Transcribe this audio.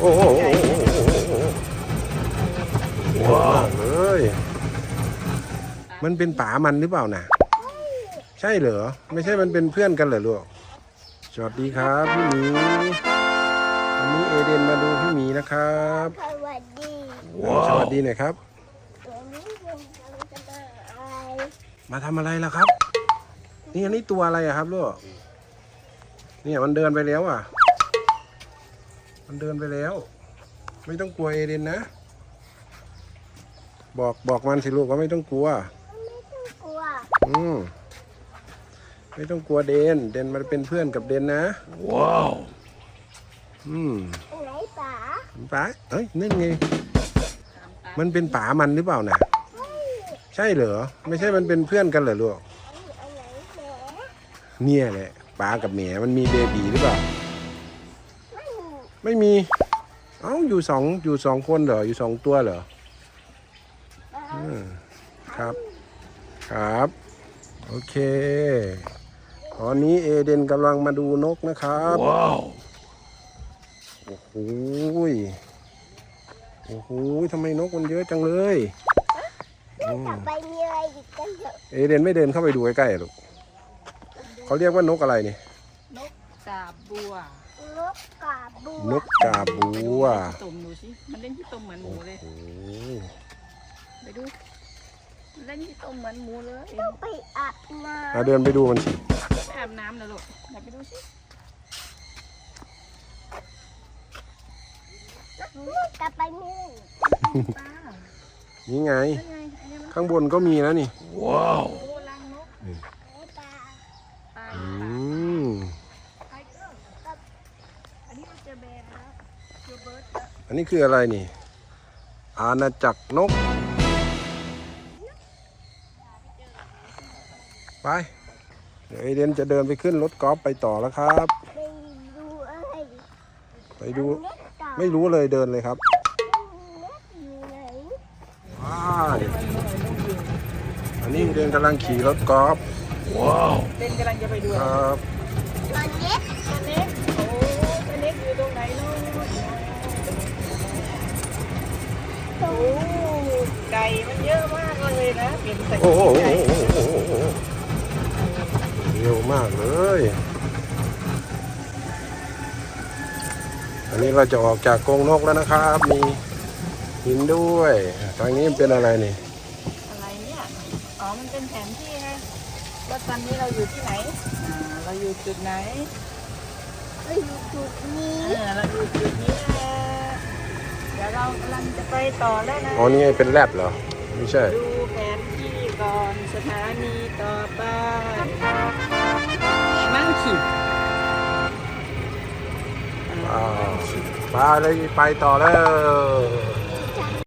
โหว้าวเลยมันเป็นป๋ามันหรือเปล่านะใช่เหรอไม่ใช่มันเป็นเพื่อนกันเหรอลูกสวัสดีครับพี่หมีวันนี้เอเดนมาดูพี่หมีนะครับสวัสดี สวัสดีหน่อยครับ วันนี้เราจะมาอะไร มาทำอะไรล่ะครับนี่อันนี้ตัวอะไรอะครับลูกเนี่ยมันเดินไปแล้วอ่ะมันเดินไปแล้วไม่ต้องกลัวเอเดนนะบอกมันสิลูกว่าไม่ต้องกลัวไม่ต้องกลัวไม่ต้องกลัวเดนมันเป็นเพื่อนกับเดนนะว้าวไหนป๋าป๋าเอ้ยนั่นไงมันเป็นป๋ามันหรือเปล่านะใช่เหรอไม่ใช่มันเป็นเพื่อนกันเหรอลูกเนี่ยแหละป๋ากับแหมมันมีเบบีหรือเปล่าไม่มีเอ้าอยู่สองคนเหรออยู่2 ตัวเหรอครับครับโอเคตอนนี้เอเดนกำลังมาดูนกนะครับว้าวโอ้โหโอ้โหทำไมนกมันเยอะจังเลยกลับไปมีอะไรอีกกันเถอะเอเดนไม่เดินเข้าไปดูใกล้ๆลูกเขาเรียกว่านกอะไรนี่นกกาบบัวนกกาบบัวนกกาบบัวตุ่มดูสิมันเล่นที่ตุ่มเหมือนหมูเลยไปดูเล่นที่ตุ่มเหมือนหมูเลยต้องไปอาบน้ำเดินไปดูมันสิไปอาบน้ำนะลูกไปดูสิกลับไปนี่ นี่ไงข้างบนก็มีแล้วนี่ว้าวอันนี้คืออะไรนี่อาณาจักรนกไปเดี๋ยวเอเดนจะเดินไปขึ้นรถกอล์ฟไปต่อแล้วครับไปดูอะไรไปดูไม่รู้เลยเดินเลยครับว้าวอันนี้เดนกำลังขี่รถกอล์ฟว้าวเล่นกำลังจะไปดูครับตัวเล็กโอ้ตัวเล็กอยู่ตรงไหนเนาะโอ้ไก่มันเยอะมากเลยนะเป็นไก่เร็วมากเลยอันนี้เราจะออกจากกรงนกแล้วนะครับมีหินด้วยทางนี้เป็นอะไรนี่อะไรเนี่ยอ๋อมันเป็นแผนที่ไงว่าตอนนี้เราอยู่ที่ไหนเราอยู่จุดไหนเราอยู่จุดนี้เราอยู่จุดนี้แหละเดี๋ยวเรากำลังจะไปต่อแล้วนะอ๋อนี่ไงเป็นแรดเหรอไม่ใช่ดูแผนที่ก่อนสถานีต่อไปมั่งขีดไปเลยไปต่อแล้ว